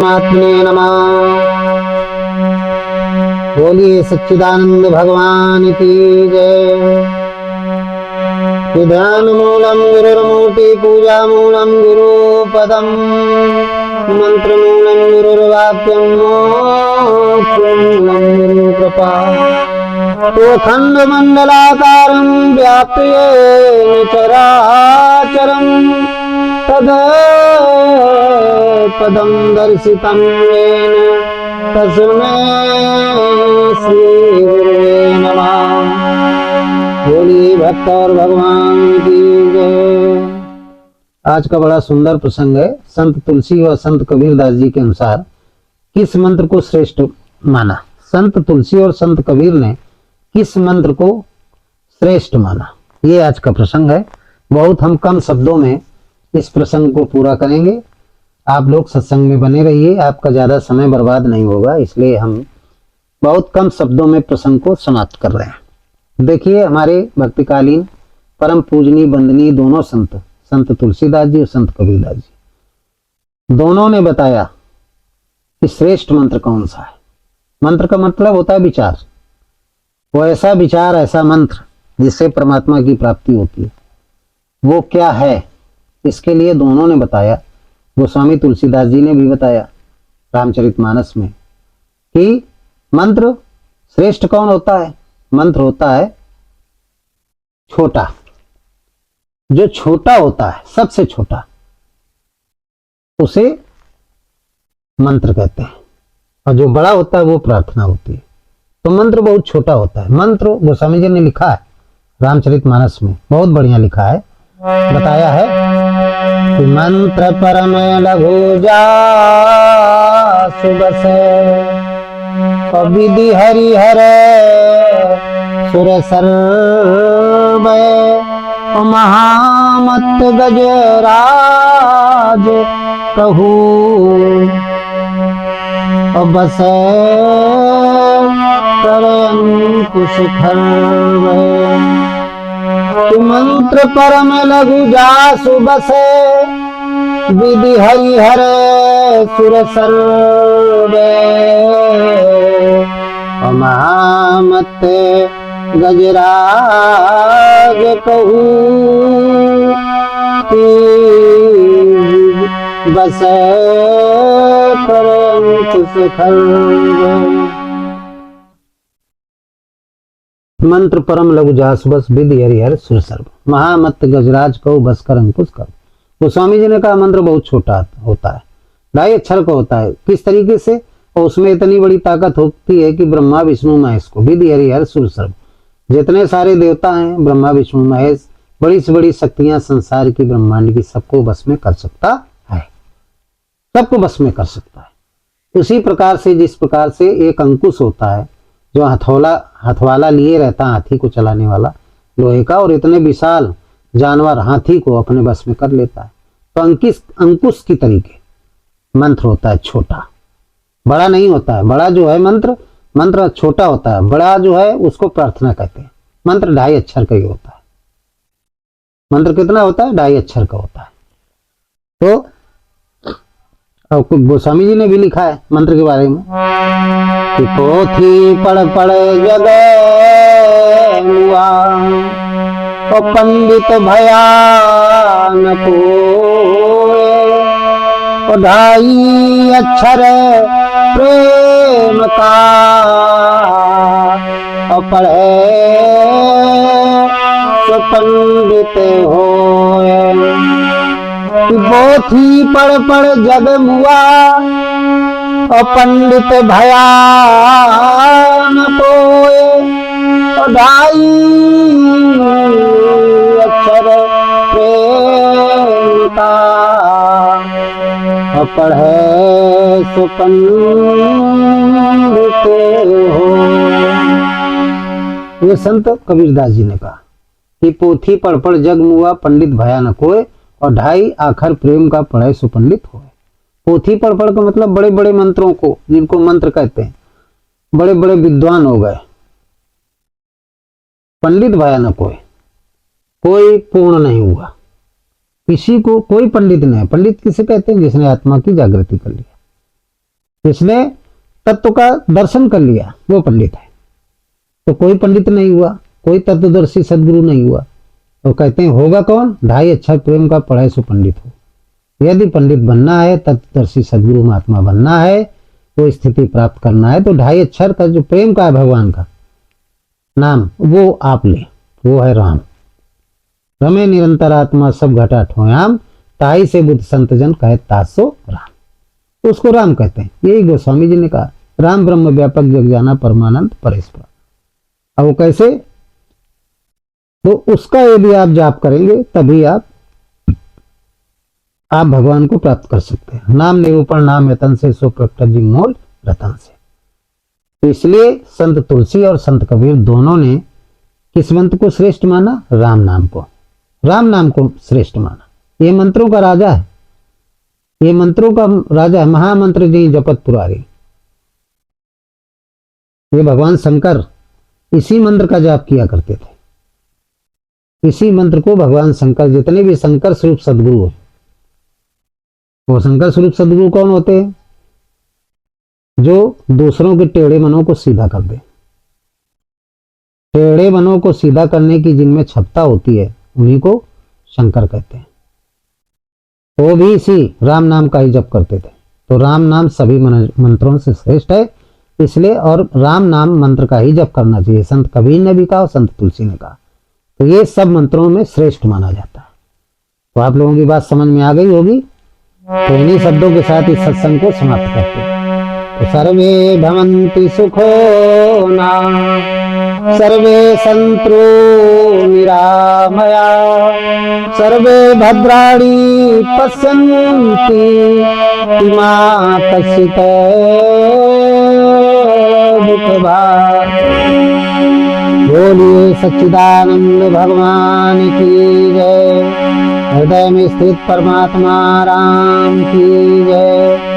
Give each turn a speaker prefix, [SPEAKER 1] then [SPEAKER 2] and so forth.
[SPEAKER 1] परमात्मने नमः। बोलिए सच्चिदानंद भगवान की जय। ध्यान मूलम गुरुर्मूर्ति पूजा मूलम गुरुपदम मंत्र मूलम गुरुर्वाक्यम मोक्षं मूलम गुरुकृपा। अखंड मंडलाकारं व्याप्य येन चराचरं तत्पदं दर्शितं येन तस्मै श्री गुरुवे नमः। बोलिए भक्त और भगवान की जय। आज का बड़ा सुंदर प्रसंग है। संत तुलसी और संत कबीर दास जी के अनुसार किस मंत्र को श्रेष्ठ माना। संत तुलसी और संत कबीर ने किस मंत्र को श्रेष्ठ माना, ये आज का प्रसंग है। बहुत हम कम शब्दों में इस प्रसंग को पूरा करेंगे। आप लोग सत्संग में बने रहिए, आपका ज्यादा समय बर्बाद नहीं होगा, इसलिए हम बहुत कम शब्दों में प्रसंग को समाप्त कर रहे हैं। देखिए, हमारे भक्तिकालीन परम पूजनीय वंदनीय दोनों संत तुलसीदास जी और संत कबीरदास जी दोनों ने बताया कि श्रेष्ठ मंत्र कौन सा है। मंत्र का मतलब होता है विचार। वो ऐसा विचार, ऐसा मंत्र जिससे परमात्मा की प्राप्ति होती है, वो क्या है, इसके लिए दोनों ने बताया। गोस्वामी तुलसीदास जी ने भी बताया रामचरितमानस में कि मंत्र श्रेष्ठ कौन होता है। मंत्र होता है छोटा। जो छोटा होता है, सबसे छोटा, उसे मंत्र कहते हैं, और जो बड़ा होता है वो प्रार्थना होती है। तो मंत्र बहुत छोटा होता है। मंत्र गोस्वामी जी ने लिखा है रामचरितमानस में, बहुत बढ़िया लिखा है, बताया है कि मंत्र परम लघु जा सुबस विधि हरिहर सुर सर्व महामत गजराज कहू बस अंकुश खर्व। मंत्र परम लघु जासु बसे विधि हरिहर सुर सर्वे महामत गजराज कहू बस अंकुश खर्व। मंत्र परम लघु जास बस विधि हरिहर सुर सर्व महामत गजराज को बस कर अंकुश कर। गोस्वामी जी ने कहा मंत्र बहुत छोटा होता है, 2.5 अक्षर का होता है। किस तरीके से? और उसमें इतनी बड़ी ताकत होती है कि ब्रह्मा विष्णु महेश को, विधि हरिहर सुर सर्व, जितने सारे देवता हैं, ब्रह्मा विष्णु महेश, बड़ी से बड़ी शक्तियां संसार की, ब्रह्मांड की, सबको बस में कर सकता है, सबको बस में कर सकता है। उसी प्रकार से, जिस प्रकार से एक अंकुश होता है जो हथवाला लिए रहता है, हाथी को चलाने वाला लोहे का, और इतने विशाल जानवर हाथी को अपने बस में कर लेता है। तो अंकुश की तरीके मंत्र होता है छोटा, बड़ा नहीं होता है। बड़ा जो है मंत्र छोटा होता है, बड़ा जो है उसको प्रार्थना कहते हैं। मंत्र 2.5 अक्षर का ही होता है। मंत्र कितना होता है? 2.5 अक्षर का होता है। तो गोस्वामी जी ने भी लिखा है मंत्र के बारे में कि पोथी पढ़ जग हुआ और पंडित भया न कोय, 2.5 अक्षर प्रेम का और पढ़े तो पंडित होए। पोथी पढ़ जग मुआ और पंडित भया न कोय, 2.5 अक्षर प्रेम का और पढ़े सो पंडित हो। ये संत कबीरदास जी ने कहा कि पोथी पढ़ जग मुआ पंडित भया न कोय, और 2.5 आखर प्रेम का पढ़े सो पंडित हो। पोथी पढ़ का मतलब बड़े बड़े मंत्रों को, जिनको मंत्र कहते हैं, बड़े बड़े विद्वान हो गए। पंडित भया न कोई पूर्ण नहीं हुआ, किसी को कोई पंडित नहीं है। पंडित किसे कहते हैं? जिसने आत्मा की जागृति कर लिया। इसने तत्व का दर्शन कर लिया, वो पंडित है। तो कोई पंडित नहीं हुआ, कोई तत्वदर्शी सदगुरु नहीं हुआ। तो कहते हैं होगा कौन? 2.5 अक्षर प्रेम का पढ़े सो पंडित हो। यदि पंडित बनना है, तत्वदर्शी सदगुरु महात्मा बनना है, वो स्थिति प्राप्त करना है, तो 2.5 अक्षर का जो प्रेम का है भगवान का नाम, वो आप ले, वो है राम। रमे निरंतर आत्मा सब घटा ठोयाम, ताई से बुद्ध संत जन कहे तासो राम। तो उसको राम कहते हैं। यही गोस्वामी जी ने कहा, राम ब्रह्म व्यापक जग जाना परमानंद परेश्वर। अब वो कैसे? तो उसका यदि आप जाप करेंगे तभी आप भगवान को प्राप्त कर सकते हैं। नाम निरूपण नाम यतन से सो प्रकट जी मोल रतन से। तो इसलिए संत तुलसी और संत कबीर दोनों ने किस मंत्र को श्रेष्ठ माना? राम नाम को। राम नाम को श्रेष्ठ माना। ये मंत्रों का राजा है, ये मंत्रों का राजा है। महामंत्र जी जपत पुरारी, ये भगवान शंकर इसी मंत्र का जाप किया करते थे। इसी मंत्र को भगवान शंकर, जितने भी शंकर स्वरूप सदगुरु है, वो शंकर स्वरूप सदगुरु कौन होते हैं? जो दूसरों के टेढ़े मनों को सीधा कर दे। टेढ़े मनों को सीधा करने की जिनमें क्षमता होती है, उन्हीं को शंकर कहते हैं। वो भी इसी राम नाम का ही जप करते थे। तो राम नाम सभी मंत्रों से श्रेष्ठ है, इसलिए और राम नाम मंत्र का ही जप करना चाहिए। संत कबीर ने भी कहा और संत तुलसी ने कहा। तो ये सब मंत्रों में श्रेष्ठ माना जाता है। तो आप लोगों की बात समझ में आ गई होगी। तो इन्हीं शब्दों के साथ इस सत्संग को समाप्त करते हैं। तो सर्वे भवन्ति सुखो ना, सर्वे सन्तु निरामया, सर्वे भद्राणि पश्यन्ति मा कश्चित् दुःखभाग्। बोलिए सच्चिदानंद भगवान की जय। हृदय में स्थित परमात्मा राम की जय।